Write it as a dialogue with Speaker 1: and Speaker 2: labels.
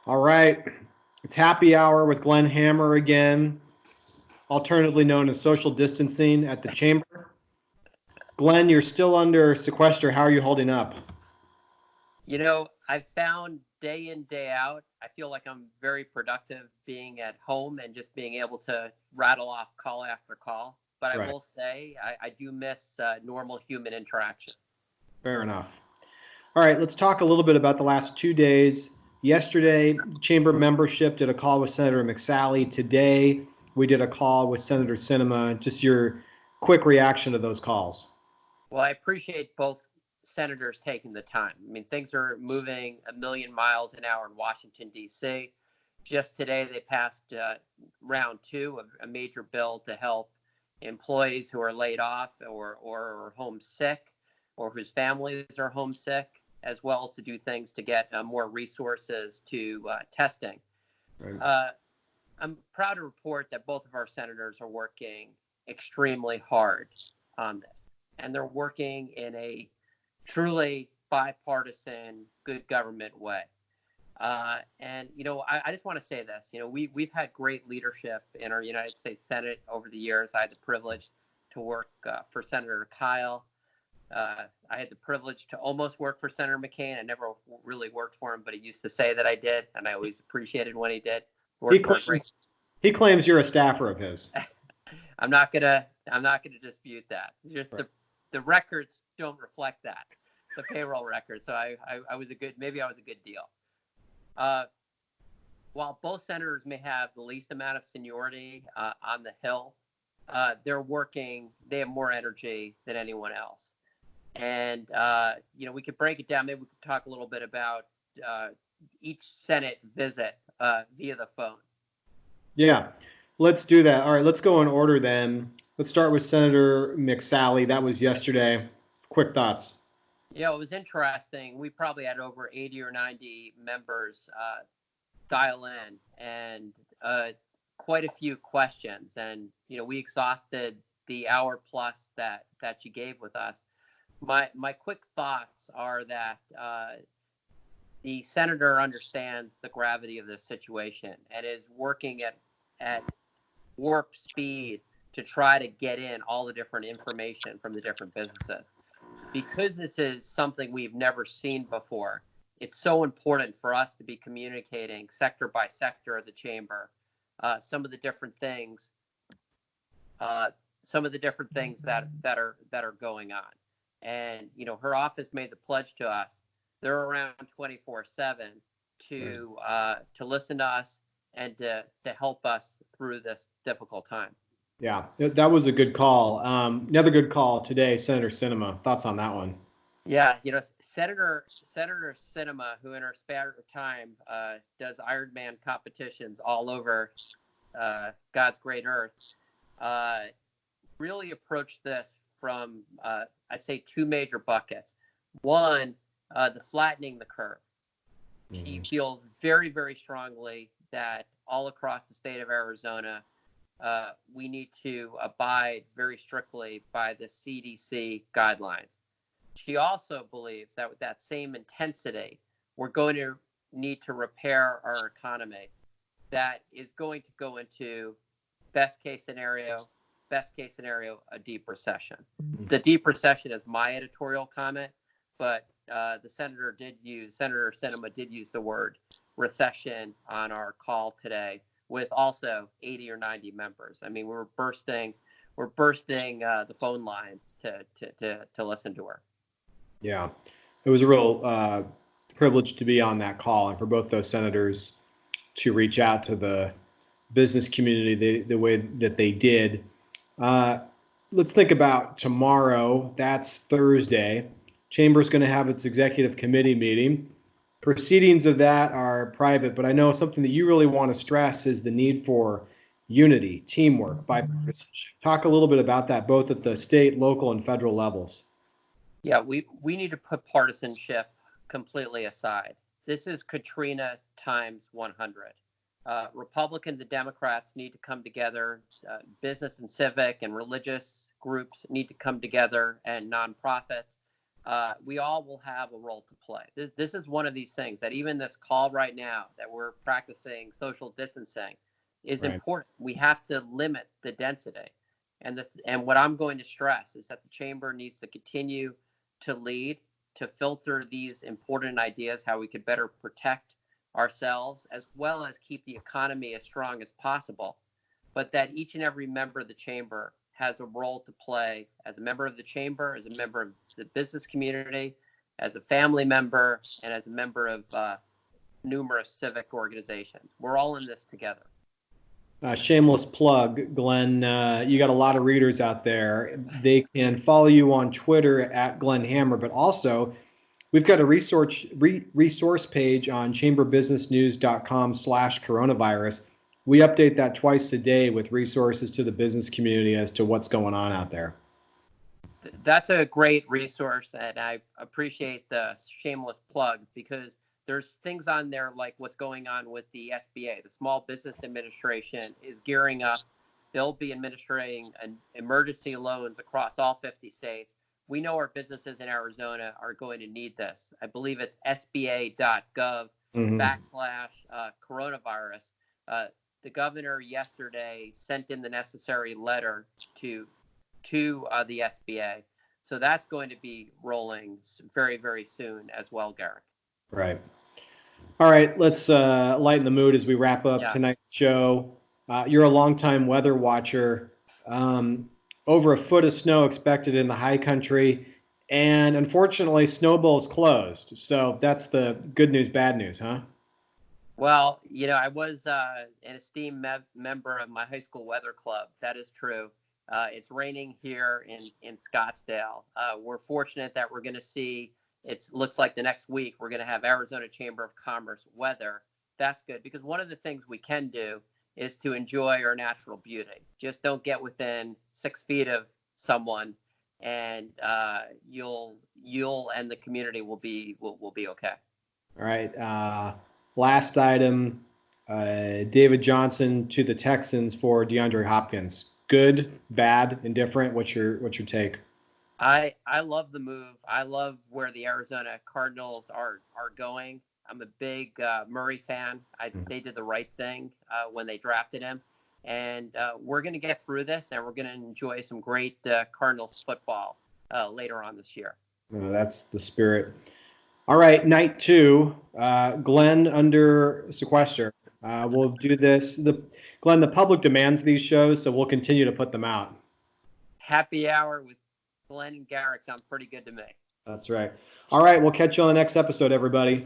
Speaker 1: All right. It's happy hour with Glenn Hammer again, alternatively known as social distancing at the chamber. Glenn, you're still under sequester. How are you holding up?
Speaker 2: I've found day in, day out, I feel like I'm very productive being at home and just being able to rattle off call after call. But I
Speaker 1: Right.
Speaker 2: will say I do miss normal human interaction.
Speaker 1: Fair enough. All right, let's talk a little bit about the last 2 days. Yesterday, chamber membership did a call with Senator McSally. Today, we did a call with Senator Sinema. Just your quick reaction to those calls.
Speaker 2: Well, I appreciate both senators taking the time. I mean, things are moving a million miles an hour in Washington, D.C. Just today, they passed round two of a major bill to help employees who are laid off or homesick or whose families are homesick, as well as to do things to get more resources to testing.
Speaker 1: Right.
Speaker 2: I'm proud to report that both of our senators are working extremely hard on this, and they're working in a truly bipartisan, good government way. I just want to say this. We've had great leadership in our United States Senate over the years. I had the privilege to work for Senator Kyle. I had the privilege to almost work for Senator McCain. I never really worked for him, but he used to say that I did, and I always appreciated when he did.
Speaker 1: He
Speaker 2: Worked for a great.
Speaker 1: claims, he claims you're a staffer of his.
Speaker 2: I'm not gonna dispute that. Just
Speaker 1: Right.
Speaker 2: the records don't reflect that, the payroll records. So I was a good deal. Uh, while both senators may have the least amount of seniority on the Hill, they're working. They have more energy than anyone else. And we could break it down. Maybe we could talk a little bit about each Senate visit via the phone.
Speaker 1: Yeah, let's do that. All right, let's go in order then. Let's start with Senator McSally. That was yesterday. Quick thoughts.
Speaker 2: Yeah, it was interesting. We probably had over 80 or 90 members dial in, and quite a few questions. And we exhausted the hour plus that you gave with us. My quick thoughts are that the senator understands the gravity of this situation and is working at warp speed to try to get in all the different information from the different businesses. Because this is something we've never seen before, it's so important for us to be communicating sector by sector as a chamber, some of the different things, that are going on. And her office made the pledge to us. They're around 24/7 to listen to us and to help us through this difficult time.
Speaker 1: Yeah, that was a good call. Another good call today, Senator Sinema. Thoughts on that one?
Speaker 2: Yeah, Senator Sinema, who in her spare time does Ironman competitions all over God's great earth, really approached this from I'd say two major buckets. One, the flattening the curve. She feels very, very strongly that all across the state of Arizona, we need to abide very strictly by the CDC guidelines. She also believes that with that same intensity, we're going to need to repair our economy. That is going to go into best case scenario, a deep recession. The deep recession is my editorial comment, but Senator Sinema did use the word recession on our call today with also 80 or 90 members. I mean, we're bursting the phone lines to listen to her.
Speaker 1: Yeah, it was a real privilege to be on that call and for both those senators to reach out to the business community the way that they did. Let's think about tomorrow. That's Thursday. Chamber's going to have its executive committee meeting. Proceedings of that are private, but I know something that you really want to stress is the need for unity, teamwork, bipartisanship. Talk a little bit about that, both at the state, local, and federal levels.
Speaker 2: Yeah, we need to put partisanship completely aside. This is Katrina times 100. Republicans and Democrats need to come together. Business and civic and religious groups need to come together, and nonprofits. we all will have a role to play. This is one of these things that even this call right now that we're practicing social distancing is
Speaker 1: Right.
Speaker 2: important. We have to limit the density. And what I'm going to stress is that the chamber needs to continue to lead, to filter these important ideas, how we could better protect ourselves, as well as keep the economy as strong as possible. But that each and every member of the chamber has a role to play as a member of the chamber, as a member of the business community, as a family member, and as a member of numerous civic organizations. We're all in this together.
Speaker 1: Shameless plug, Glenn. You got a lot of readers out there. They can follow you on Twitter at Glenn Hammer, but also we've got a resource page on chamberbusinessnews.com/coronavirus. We update that twice a day with resources to the business community as to what's going on out there.
Speaker 2: That's a great resource, and I appreciate the shameless plug, because there's things on there like what's going on with the SBA. The Small Business Administration is gearing up. They'll be administering emergency loans across all 50 states. We know our businesses in Arizona are going to need this. I believe it's sba.gov/coronavirus. The governor yesterday sent in the necessary letter to the SBA. So that's going to be rolling very, very soon as well, Garrick.
Speaker 1: Right. All right, let's lighten the mood as we wrap up tonight's show. You're a longtime weather watcher. Over a foot of snow expected in the high country, and unfortunately, Snowball's closed. So that's the good news, bad news, huh?
Speaker 2: Well, I was an esteemed member of my high school weather club. That is true. It's raining here in Scottsdale. We're fortunate that we're going to see, it looks like the next week, we're going to have Arizona Chamber of Commerce weather. That's good, because one of the things we can do is to enjoy our natural beauty. Just don't get within 6 feet of someone, and you'll and the community will be okay.
Speaker 1: All right. Last item, David Johnson to the Texans for DeAndre Hopkins. Good, bad, indifferent? What's your take?
Speaker 2: I love the move. I love where the Arizona Cardinals are going. I'm a big Murray fan. They did the right thing when they drafted him. And we're going to get through this, and we're going to enjoy some great Cardinals football later on this year.
Speaker 1: That's the spirit. All right, night 2, Glenn under sequester. We'll do this. Glenn, the public demands these shows, so we'll continue to put them out.
Speaker 2: Happy hour with Glenn and Garrick sounds pretty good to me.
Speaker 1: That's right. All right, we'll catch you on the next episode, everybody.